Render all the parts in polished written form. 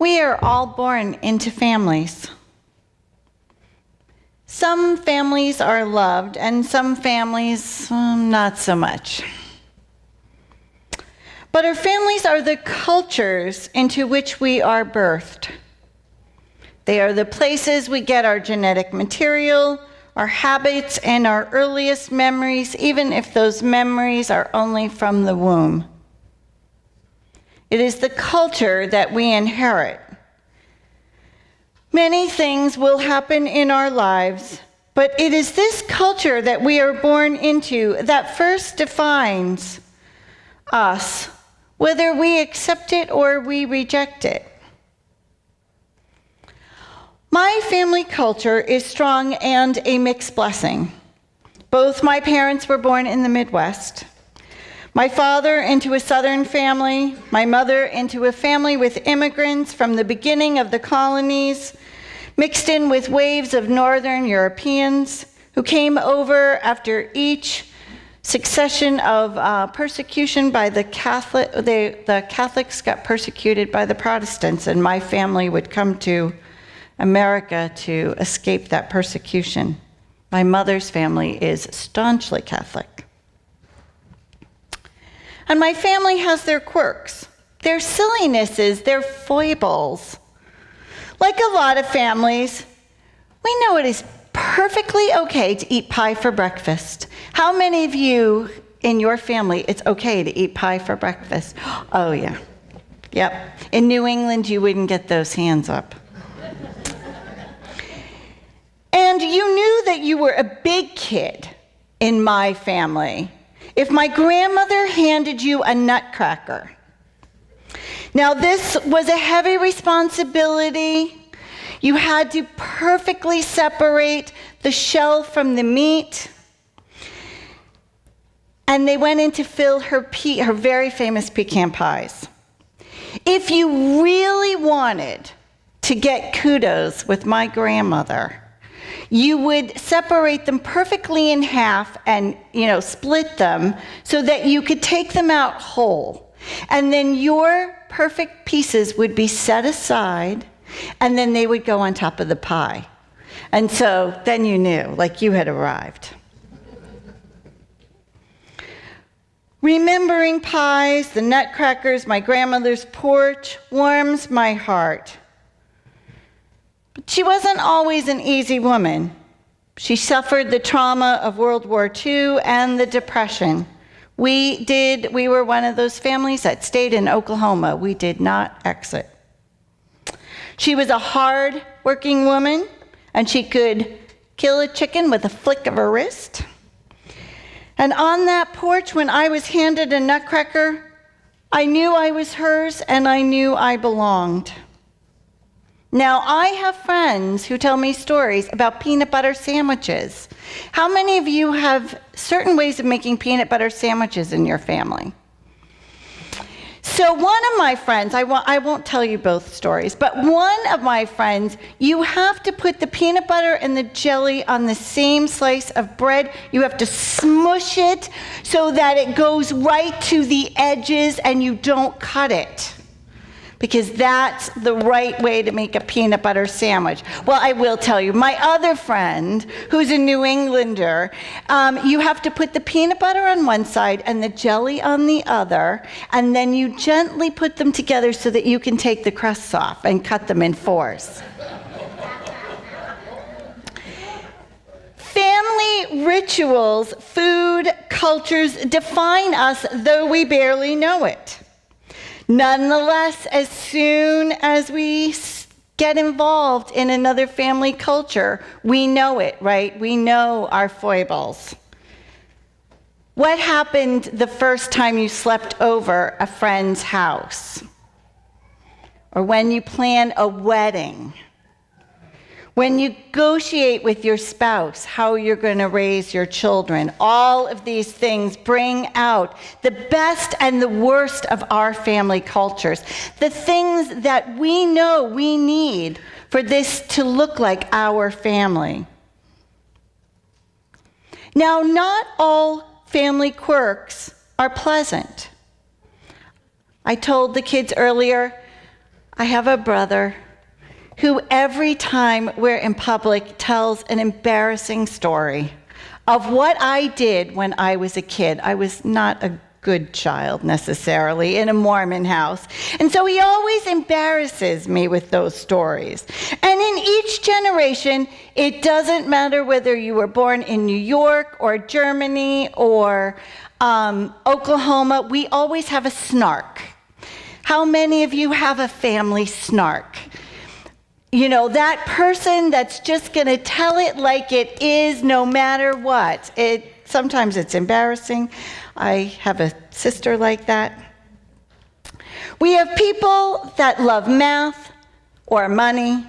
We are all born into families. Some families are loved, and some families, not so much. But our families are the cultures into which we are birthed. They are the places we get our genetic material, our habits, and our earliest memories, even if those memories are only from the womb. It is the culture that we inherit. Many things will happen in our lives, but it is this culture that we are born into that first defines us, whether we accept it or we reject it. My family culture is strong and a mixed blessing. Both my parents were born in the Midwest. My father into a Southern family, my mother into a family with immigrants from the beginning of the colonies, mixed in with waves of Northern Europeans who came over after each succession of persecution by the Catholic. The Catholics got persecuted by the Protestants, and my family would come to America to escape that persecution. My mother's family is staunchly Catholic. And my family has their quirks, their sillinesses, their foibles. Like a lot of families, we know it is perfectly okay to eat pie for breakfast. How many of you in your family, it's okay to eat pie for breakfast? Oh, yeah. Yep. In New England, you wouldn't get those hands up. And you knew that you were a big kid in my family if my grandmother handed you a nutcracker. Now, this was a heavy responsibility. You had to perfectly separate the shell from the meat. And they went in to fill her very famous pecan pies. If you really wanted to get kudos with my grandmother, you would separate them perfectly in half and, split them so that you could take them out whole. And then your perfect pieces would be set aside, and then they would go on top of the pie. And so then you knew, like you had arrived. Remembering pies, the nutcrackers, my grandmother's porch warms my heart. But she wasn't always an easy woman. She suffered the trauma of World War II and the Depression. We were one of those families that stayed in Oklahoma. We did not exit. She was a hard-working woman, and she could kill a chicken with a flick of her wrist. And on that porch, when I was handed a nutcracker, I knew I was hers, and I knew I belonged. Now, I have friends who tell me stories about peanut butter sandwiches. How many of you have certain ways of making peanut butter sandwiches in your family? So one of my friends, I won't tell you both stories, but one of my friends, you have to put the peanut butter and the jelly on the same slice of bread. You have to smush it so that it goes right to the edges and you don't cut it, because that's the right way to make a peanut butter sandwich. Well, I will tell you, my other friend, who's a New Englander, you have to put the peanut butter on one side and the jelly on the other, and then you gently put them together so that you can take the crusts off and cut them in fours. Family rituals, food, cultures define us, though we barely know it. Nonetheless, as soon as we get involved in another family culture, we know it, right? We know our foibles. What happened the first time you slept over a friend's house? Or when you plan a wedding? When you negotiate with your spouse how you're going to raise your children? All of these things bring out the best and the worst of our family cultures. The things that we know we need for this to look like our family. Now, not all family quirks are pleasant. I told the kids earlier, I have a brother who every time we're in public tells an embarrassing story of what I did when I was a kid. I was not a good child necessarily in a Mormon house. And so he always embarrasses me with those stories. And in each generation, it doesn't matter whether you were born in New York or Germany or Oklahoma, we always have a snark. How many of you have a family snark? You know, that person that's just going to tell it like it is no matter what. Sometimes it's embarrassing. I have a sister like that. We have people that love math or money.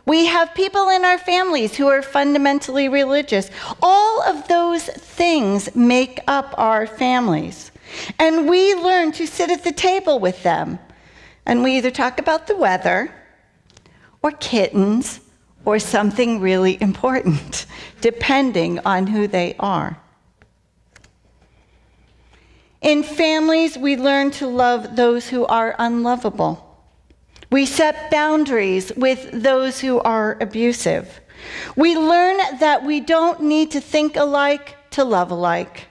We have people in our families who are fundamentally religious. All of those things make up our families. And we learn to sit at the table with them. And we either talk about the weather, or kittens, or something really important, depending on who they are. In families, we learn to love those who are unlovable. We set boundaries with those who are abusive. We learn that we don't need to think alike to love alike.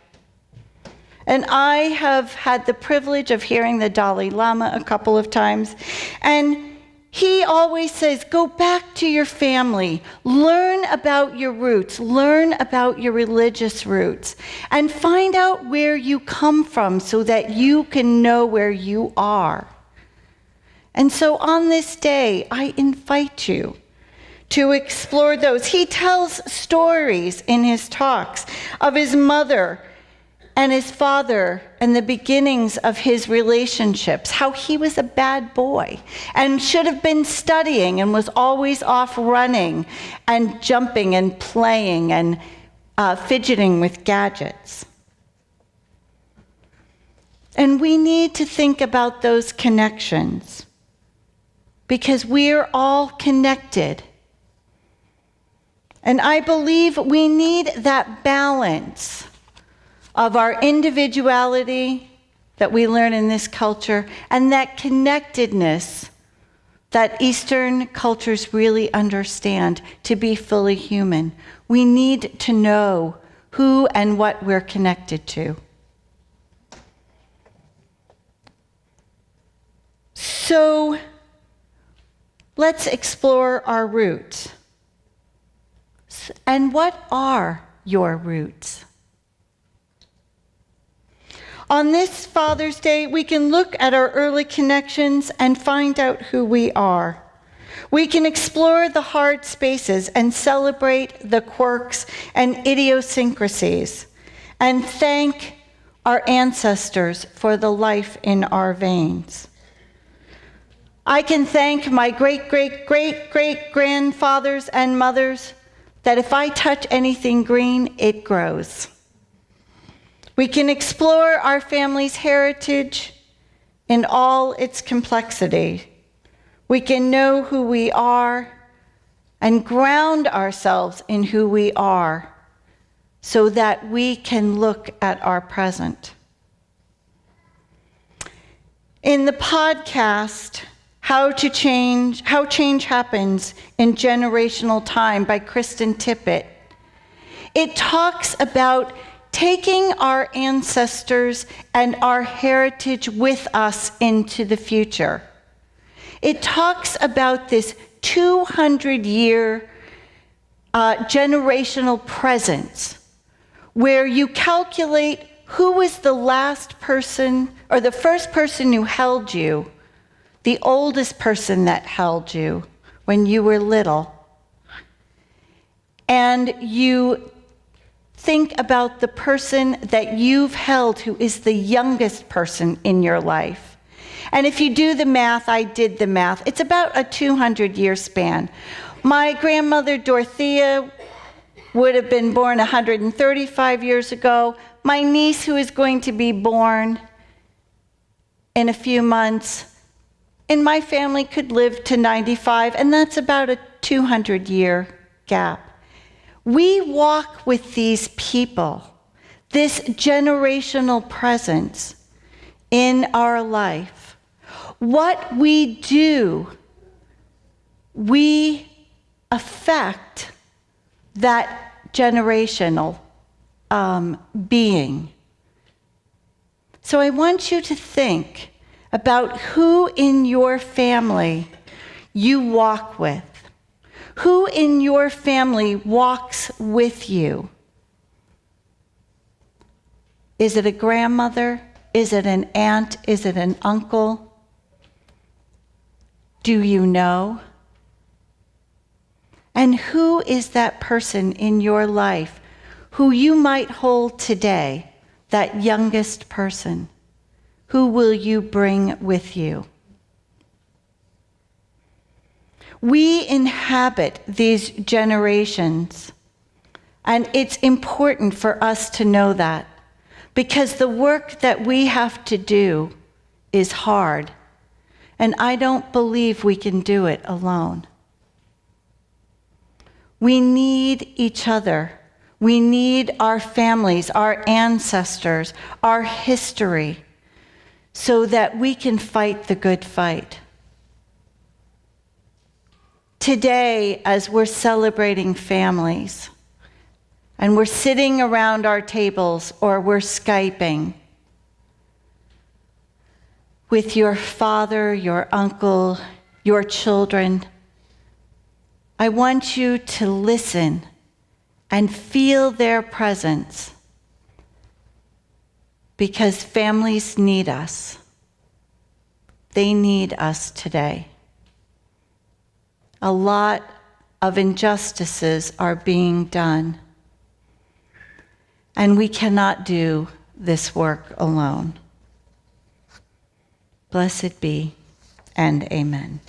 And I have had the privilege of hearing the Dalai Lama a couple of times, and he always says, go back to your family, learn about your roots, learn about your religious roots, and find out where you come from so that you can know where you are. And so on this day, I invite you to explore those. He tells stories in his talks of his mother and his father and the beginnings of his relationships, how he was a bad boy and should have been studying and was always off running and jumping and playing and fidgeting with gadgets. And we need to think about those connections because we're all connected. And I believe we need that balance of our individuality that we learn in this culture and that connectedness that Eastern cultures really understand to be fully human. We need to know who and what we're connected to. So let's explore our roots. And what are your roots? On this Father's Day, we can look at our early connections and find out who we are. We can explore the hard spaces and celebrate the quirks and idiosyncrasies and thank our ancestors for the life in our veins. I can thank my great-great-great-great-grandfathers and mothers that if I touch anything green, it grows. We can explore our family's heritage in all its complexity. We can know who we are and ground ourselves in who we are so that we can look at our present. In the podcast, How Change Happens in Generational Time by Kristen Tippett, it talks about taking our ancestors and our heritage with us into the future. It talks about this 200-year generational presence where you calculate who was the last person or the first person who held you, the oldest person that held you when you were little, and you think about the person that you've held who is the youngest person in your life. And if you do the math, I did the math, it's about a 200-year span. My grandmother, Dorothea, would have been born 135 years ago. My niece, who is going to be born in a few months, in my family could live to 95, and that's about a 200-year gap. We walk with these people, this generational presence in our life. What we do we affect that generational being. So I want you to think about who in your family you walk with. Who in your family walks with you? Is it a grandmother? Is it an aunt? Is it an uncle? Do you know? And who is that person in your life who you might hold today, that youngest person? Who will you bring with you? We inhabit these generations, and it's important for us to know that, because the work that we have to do is hard, and I don't believe we can do it alone. We need each other. We need our families, our ancestors, our history, so that we can fight the good fight. Today, as we're celebrating families, and we're sitting around our tables or we're Skyping with your father, your uncle, your children, I want you to listen and feel their presence, because families need us. They need us today. A lot of injustices are being done, and we cannot do this work alone. Blessed be, and amen.